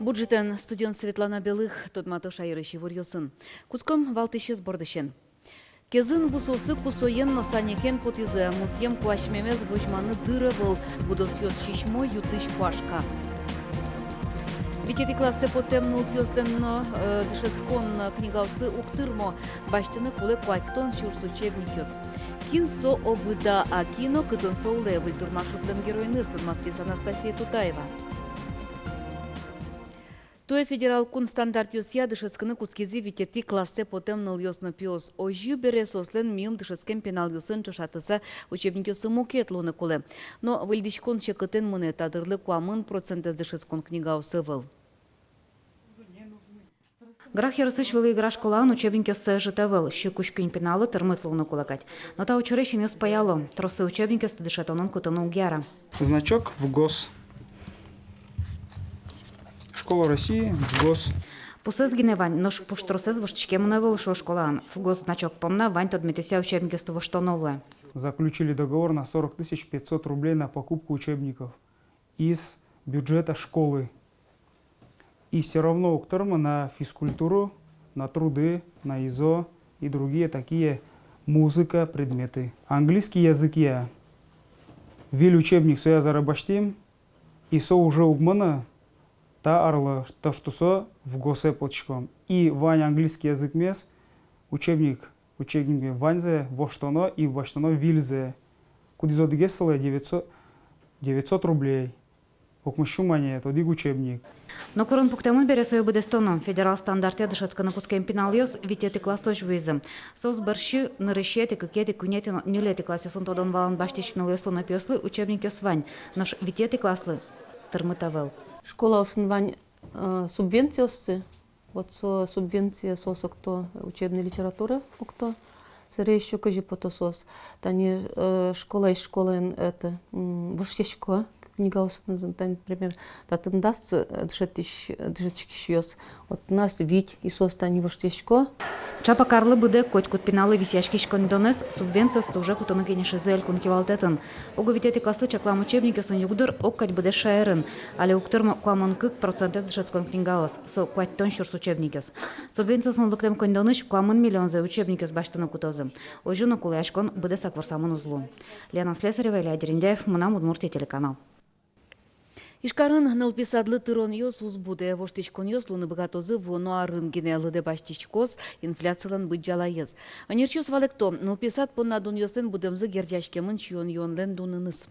Бюджетен студент Светлана Белых тодмато шайрыши вурьосын. Куском валтыщыз бордышен. Кезын бусосы кусоен носанекен потизы музем куашмемез вожманы дырывыл будосьёс шишмо ютыш куашка. Витети классы потемнул пёстенно дышескон книгаусы уктырмо баштыны кулы куаттон шурс учебникёс. Кинсо обыда а кино кытын соуле выльтурмашутлен геройны студмаскис Анастасия Тутаева. Туе федерал кун стандарт юсья дышескыны кускизи витети классе потемныл ёсно пиос ожью бере сослен миум дышескен пенал юсын чошатыса учебник юсы мукет луны кулы. Но выльдичкон чекытен монета дырлы куамын процентез дышескон книгаусы выл. Грах ярысыш вылы игра школаан учебник ёсы житавыл, щекучкин пеналы тырмыт луны кулагать. Но та учурещин ёс паяло, тросы учебник ёсы дышатонын кутыну угяра. Значок в ГОС. Школа России в ГОС. Пусыз гиневань, но пуштросыз вуштичке мунавыл шо школаан. В ГОС значок помна, вань тодметуся учебник ёсы воштонолуэ. Заключили договор на 40 500 рублей на покупку учебников из бюджета школы. И все равно уктырма на физкультуру, на труды, на ИЗО и другие такие музыка предметы. Английский язык я. Виль учебник соя зарабаштим, и со уже угмана та арла, то что со в госе почком. И вань английский язык мес, учебник ванзе, воштоно и воштоно вильзе. Кудизо дигесала 900 рублей. Окмущумание, то диг учебник. Но корон пуктамын бере сою бедестоном. Федерал стандарте дышацканы кускем пенал ёс витети классош визым. Сос барши нырышети кыкети кунети нюлети класс ёсын тодон валан баштичны ёслы на пёслы учебник ёс вань. Нош витети класслы тырмытавел. Школа осын вань субвенциясы. Вот со субвенция сосок то учебной литературы пукто. Сыре еще кажи потосос. Тани школа и школа это вушьешко. Книга осыны, например, татын даст дышечкиш. Вот нас вить и состань вушьешко. Чапа Карлы буде коть кут пеналы висяшкишкон донес субвенция уже кутоны кенеши зель кункивалтетын. Ого витети классы чаклам учебники сон югдыр оккать буде шайрын. Але уктырма куамон кык процентез дышецкон книгаос. Со куать тон шурс учебникес. Субвенция сон лыктем кондоныш куамон миллион за учебникес баштыны кутозы. Ожуна кулаяшкон буде сакварсамын узлу. Лена Слесарева, Илья Дерендяев, Мунам Удмуртия телеканал. Ишкарын нылписадлы тырон ёс узбуде воштичкон ёс луны богатозы воно арын генелыде баштичкос инфляциялан быть жалайыз. Анерчус валекто нылписат понна дун ёсен будемзы герджашкемын чьон ёнлен дуныныз.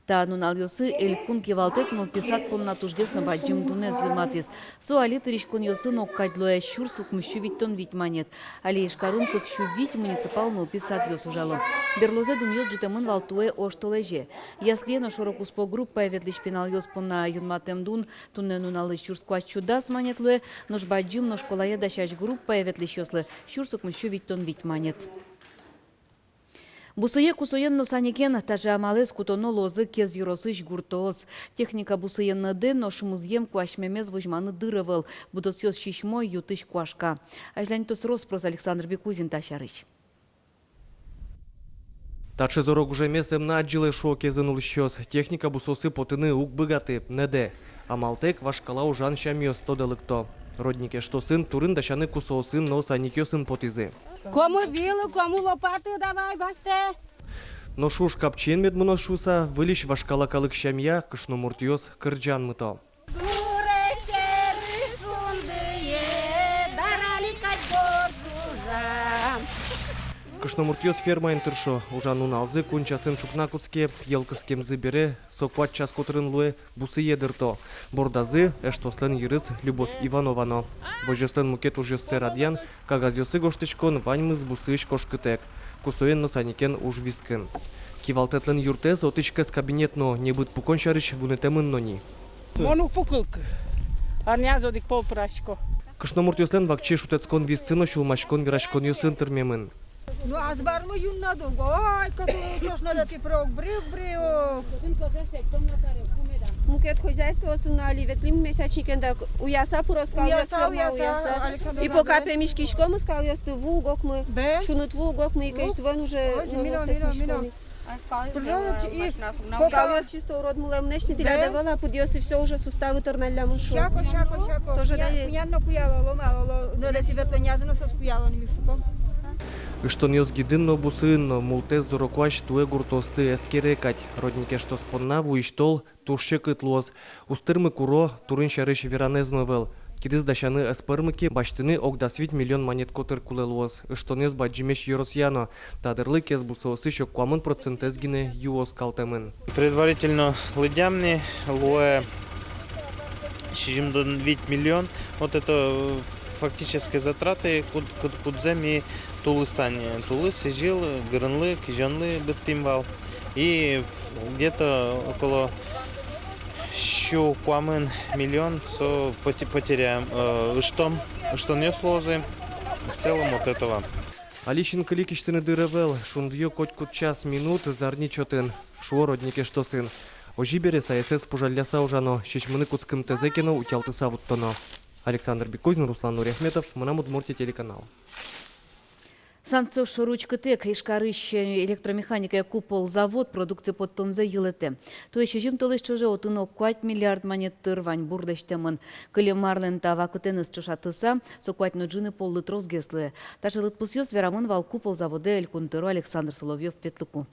Та нунал ёсы элькун кивалтет нылписат понна тужгес на баджим дунез вилматис. Со али тыришкон ёсын оккайдлоя щур сукмыщу виттон витманет. Али ишкарын кыкщу вить муниципал нылписат ёс ужало. Берлозе дун ёс житемын валтуэ оштолеже. Ясклено шорокуспо группа ведлиш пенал ёс понна юнматем дун тунне нуналы щур скуачу дас манетлуэ, нош баджим нош колае дашаш группа ведлиш ёслы щур сукмыщу виттон витманет. Бусые кусоен носанекен тажамалес кутоно лозы кез юросыш гуртоос. Техника бусыенны ден нош музем куашмемез вожманы дырывыл. Будосьёс шишмо ютыш куашка. Ажлянтос Роспрос Александр Бекузин ташарыч. Тачы зорок уже месем на аджилы шо кезын улщёс. Техника бусосы потыны ук быгаты, неде. Амалтек вашкала ужан шамёс тодылыкто. Роднике что сын турын дашаны кусосын но саникёсын потизы. Кому вилы, кому лопаты давай, басте. Но шуш капчен медмуно шуса, вылищ вашкала калык шамья, кышну муртьёс кырджан мыто. Кышну муртьёс ферма интершо, ужан уналзы кунчасын чукнакуске, елкыскем зыбере, сокват час котрын луэ, бусы едырто. Бордазы, эштослен юрыс Любовь Ивановано. Вожеслен мукет ужёссы радьян, кагазёсы гоштычкон ваньмыз бусыш кошкытек. Кусоен носаникен уж вискын. Кивалтетлен юртез отычкес кабинетно, не быт пукончарыш вунетемын нони. Мону пукылк. Арнязодик полпрашко. Кышну муртьёслен вакче шутецкон висцыно шулмачкон вирашкон ёсын тырмемын. Ну азбармы юннаду. Ой, который чёш надо ты прок брив. Мукет хозяйство установили, ветлим месячникен да уяса пуроскал уяса. И пока пемишкишко мы скал ёсты вугок мы, шунут вугок мы и кэш двон уже. Прочь и Скал чисто урод мулем нечни ти давала, подиос и все уже суставы торналя мушу. всяко. Тоже да е. Я накуяло, мало, но да ти ветлонязано со скуяло не шуком. Иштоньос гидинно бусынно мултез дуроквач туе гуртосты эскерекать. Роднике что спонна вуиштол тушче кытлоз. Устырмы куро турын шарыш веранезно вел. Кидыз дашаны эспырмыки баштыны огдасвит миллион монет котыр кулелоз. Иштоньос баджимеш юросьяно. Тадырлы кез бусосы шок куамын процентезгине юос калтемын. Предварительно лыдямны луэ 6,9 миллион. Вот это фактические затраты кудземи тулы стане. Тулы, сижил, грынлы, кижанлы быттимвал. И где-то около еще куамын миллион потеряем. Что не слозы в целом от этого. Аличин каликиштыны дырывел. Шундьё коть час минут зарничотын. Шуо роднике что сын. Ожибере ССС пожалляса ужано. Шишмыны куцкым тезекину утялтыса вуттоно. Александр Бекозин, Руслан Нуряхметов, Манамуд Мурти, телеканал. Санкцию шуручка тек, ишкарыш электромеханика купол завод продукции под тонзе елете. То еще жим толыш чуже отыно 4 миллиард монет тырвань бурдештемын. Кыле марлен тава кытеныз чушатыса, соквать ноджины пол литрос геслуе. Таже лытпусьёс верамын вал купол заводе элькунтыру Александр Соловьев Петлуку.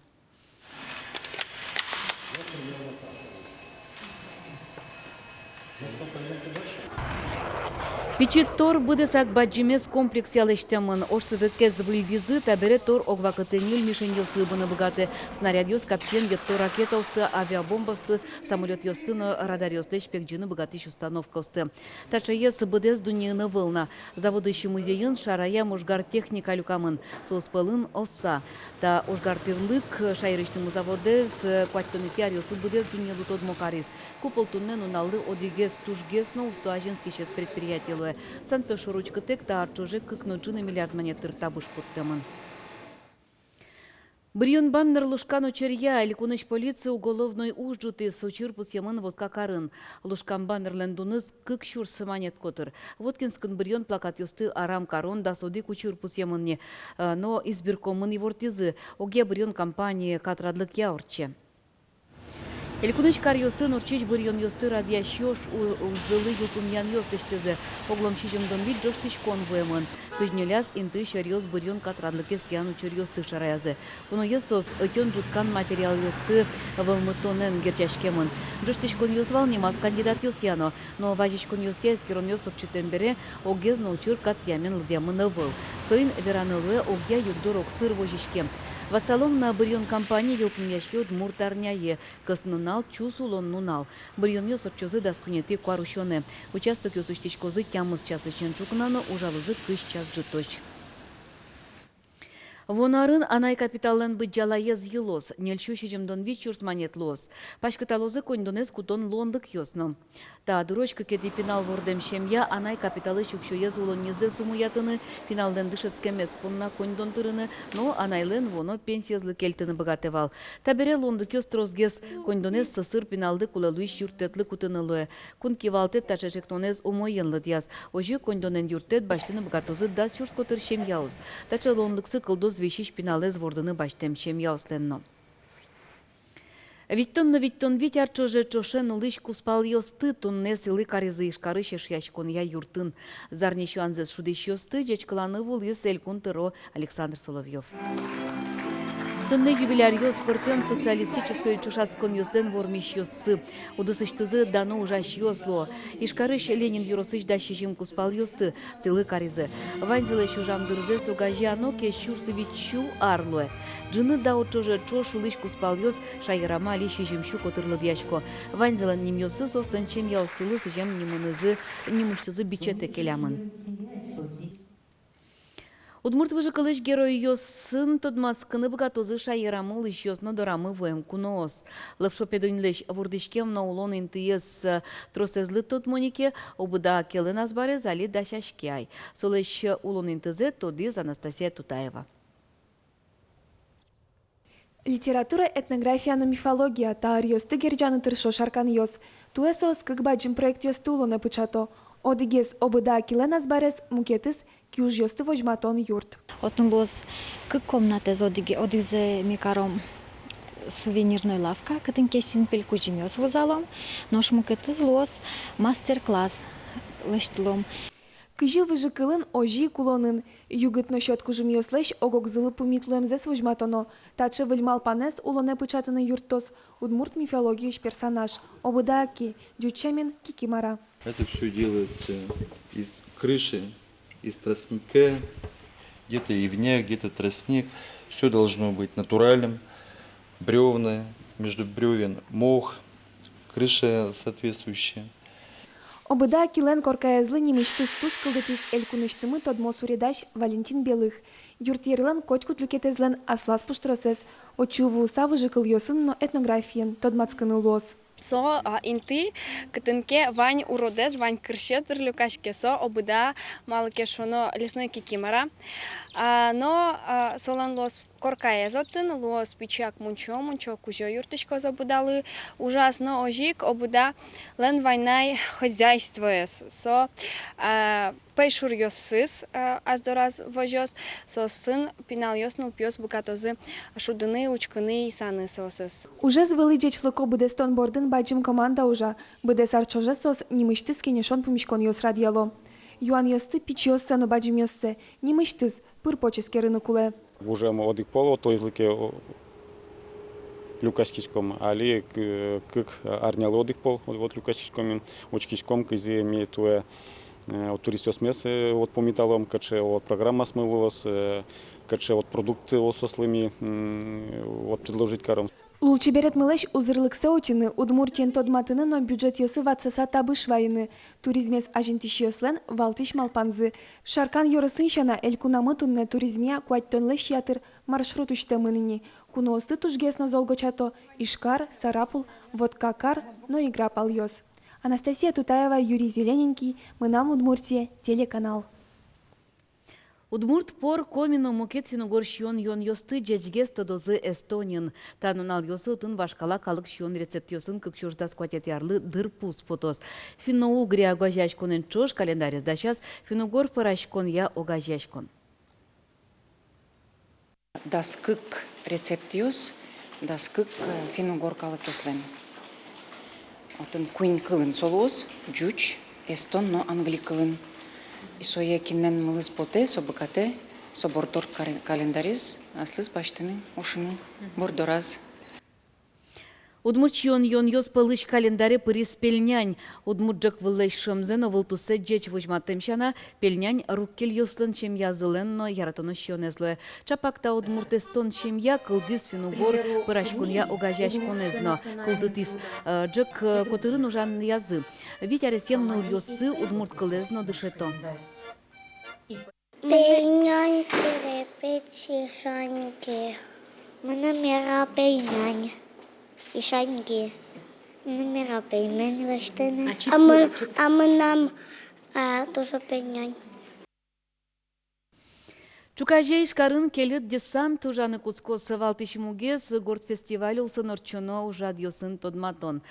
Пичит тор будесак баджимес комплекс ялыштемын. Оштыды кез выльдизы табере тор огвакытынил мишень ёсыбыны богаты. Снаряд ёс капчен гетто ракета усты, авиабомбасты, самолет ёстыны, радар ёсты, шпекджины богатыш установка усты. Таша ес быдес дуниыны вылна. Заводыщий музейын шарая мужгар техника люкамын. Соуспылын оса. Та ужгар тырлык шайрыштымы заводез кваттонитяр ёсы быдес дуниылы тод мокарис. Купол туннен уналды одигез тужгез на усту ажинский шес предприятиялы. Санкция шуручка тек та арчуже кыкноджины миллиард монет табыш путтемын. Брион баннер лушкан очерья, ликуныш полиция уголовной ужжуты сочирпус ямын водка карын. Лушкан баннер лендуныз кык шурсы монет котыр. Воткинскын брион плакат ёсты арам карон да соди кучирпус ямынне. Но избиркомын и вортизы. Оге брион компании катрадлык яурче. Элькуныш карьосы норчич брион ёсты радиащёш узылы юкумьян ёстыштызе. Оглом шижемдон вид жоштыш конвоемын. Кыжнеляс инты шарьёс брион катрадлыке стяну чурьёсты шараязы. Уно есос өтен жуткан материал ёсты вылмытонен герчашкемын. Жоштыш кон ёсвал немас кандидат ёсьяно. Но важич кон ёсья эскерон ёсок читембере огез научур катьямен лдямын выл. Соин веранылуэ огя югдор оксыр вожишкем. В целом на брион компании елпуньящёд муртарняе, кыснунал чусулон нунал. Брион ёсор чозы даскунеты куарущёне. Участок ёсуштичкозы тямыз часы ченчукнано ужалузы кыш час житоч. Вонарын анай капиталлен быть жалаез елос, нельчущий жемдон вичурс монет лос. Пашкаталозы коньдонез кутон лондык ёсно. Та дурочка кеди пенал вордем шемья, анай капиталы чукшуез улонизе сумуятыны, пеналден дышескемес понна коньдон тырыны, но анайлен воно пенсиязлы кельтыны богатевал. Табере лондык ёс трозгез, коньдонез сысыр пеналды кулалуиш юртетлы кутынылуэ. Кун кивалтет тачашектонез умоенлы дияз. Ожи коньдонен юртет баштыны богатозы да чурс котыр шемьяус. Тача лондыксы кылдоз вещиш пеналез вордыны баштем шемьяусленно. Виттон витяр чоже чошен лыш куспал ёсты тунне силы каризы ишкары шешяшкон я юртын. Зарнищу анзес шудыш ёсты жечкаланы вул есель кунтыро Александр Соловьев. Тонне юбиляр ёс пыртын социалистической чушацкон ёстен вормиш ёссы. Удысыштызы дано ужаш ёсло. Ишкарыш Ленин юросыш дащи жим куспал ёсты силы каризы. Ванзелы шужам дырзе сугажано ке щурсы вичу арлуэ. Джины да очоже чошу лыш куспал ёс шайрама лиши жимщу котырлы дьячко. Ванзелы ним ёссы состан чем яу силы сыжем нимынызы нимыштызы бичете келямын. Удмурт выжикалыш герой ёсын тодмаскыны богатозы шайырамы лыш ёсно дорамы воем куноос. Лывшопедунлеш вурдышкем на улон интыес тросезлы тодмонике обуда келын азбаре зали дашашкяй. Солыш улон интызе тодиз Анастасия Тутаева. Литература, этнография, мифология, та арьёсты герджаны тыршо шаркан ёс. Туэсос как баджим проект ёсты улона пычато. Одигез обыда келен азбарес мукетыс кюж ёсты вожматон юрт. Отын лос кык комнате одизе микаром сувенирной лавка, кытынке синпель кужимёс возалом, но шмукеты злос, мастер-класс лыштылом. Кыжи выжыкылын ожи кулонын. Югытно счет кужимёслеш огок зылы пумитлуемзе свожматоно. Тачы выльмал панес улоне пычатыны юртос. Удмурт мифологиюш персонаж. Обыдааки, дючемен кикимара. Это все делается из крыши, из тростника, где-то ивняк, где-то тростник. Все должно быть натуральным. Бревна, между бревен мох, крыша соответствующая. Обыдааки лен коркаязлы немыштыз туз кылдытыз элькуныштымы тодмо суредаш Валентин Белых. Юрт ерлен котькут люкетезлен аслас пуштросес. Очуву савы жыкыл йосын, но этнографиен тодмацкыны лос. Со инти кытынке вань уродез, вань кыршетыр люкашке со обыда малкешоно лесной кикимара. Но солан лос коркаезотын, лос пичак мунчо кужо юртышко забудалы ужасно ожик обыда лен вайнай хозяйствоес. Со пейшур йосыс аздораз вожос, со сын пинал йоснул пьес букатозы шудыны, учкыны и саны сосыс. Уже звели джечлыко буде стонбордын баджим команда уже. Буде сарчоже сос немыштыз кенешон пумишкон йос радиало. Юан йосты пич йоссы, но баджим йоссы. Немыштыз пыр поческе рынок уле. Уже одик поло, то излике люкашкичком, али как арнял одик пол, вот люкашкичком, очкичком, кизи имеет туе от туристов месте, от по металлам, каче от программа смылос, каче от продукты осослыми, от предложить карам. Лучи берет мылеш узырлык сеотины, удмуртien тодматыны, но бюджет йосы ватсаса табы швайны. Туризмес ажентиш йослен валтыш малпанзы. Шаркан йорысын шана элькунамы тунне туризмия куаттонлеш ятыр маршрут үштемыныни. Куноосты тужгесно золгочато Ишкар, Сарапул, Водкакар, но игра пал йос. Анастасия Тутаева, Юрий Зелененький, мы нам Удмуртия, телеканал. Удмурт пор комино мукет финугор шион йон йосты джеджгес тодозы Эстонин. Танунал йосы утын башкала калык шион рецепт йосын кыкшурдас кватет ярлы дыр пус потос. Финно угря огажашконен чош календарь сдачас финугор парашкон я огажашкон. Даскык рецепт йос, даскык финугор калык йослен. Отын куин кылын солоз, джуч, эстон, но англи кылын. Исоя кинен мылыз поте, собыкате, собордор календарис, аслыз баштыны, ушыны, бордораз. Удмурчион йон йос пылыш календаре пырис пельнянь. Удмурджак выллай шымзен овылтусе джеч вожматымшана пельнянь руккел йослын чем язылен, но яратоно шионезле. Чапакта удмурт эстон чем я кылдис финугор пырашкун я огажаш конезно. Кылдытис джек котырын ужан язы. Витяресен ныл йосы удмурт кылезно дышето. Пельнянь перепечи шаньки. Мына мера пельнянь. И шаньки. Номера пельмени ваштаны. А мы нам тоже пельнянь. Чукажей шкарын келет десант ужаны кускос валтыш мугес горд фестиваль улсын орчоно ужад йосын тодматон.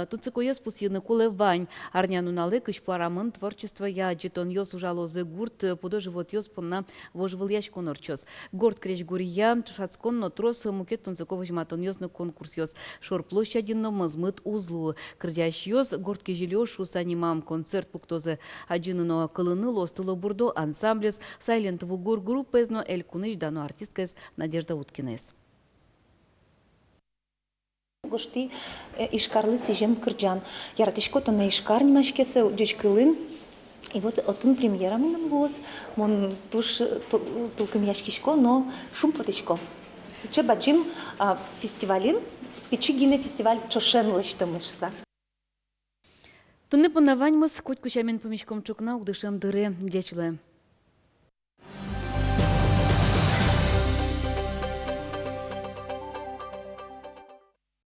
Туцикоес пусины куле вань. Арнянуналы кыш парамын творчество я джетон йос ужалозы гурт подо живот йос понна вожвыл яшкон орчос. Горд креш гурья чушацкон но трос мукет тунциков жматон йос на конкурс йос. Шор площадинно мазмыт узлу. Крдящ йос горд кежелёш усанимам концерт пуктозы. Аджиныно кылыны лостыло бурдо ансамблес Silent Вугур групп Пезно Эль Куныш дано артисткес Надежда Уткинес. Гошти ишкарлы сижем кырджан. Яратышко то на ишкар немашкесе дючкылын. И вот отын премьера минам лос. Мон туш толком яшкишко, но шум потышко. Сыче баджим фестивалин, пичигине фестиваль чошен лыштымышса. Тунны понавань мыс коть кучамен помещком чукна удышем дыры дечле.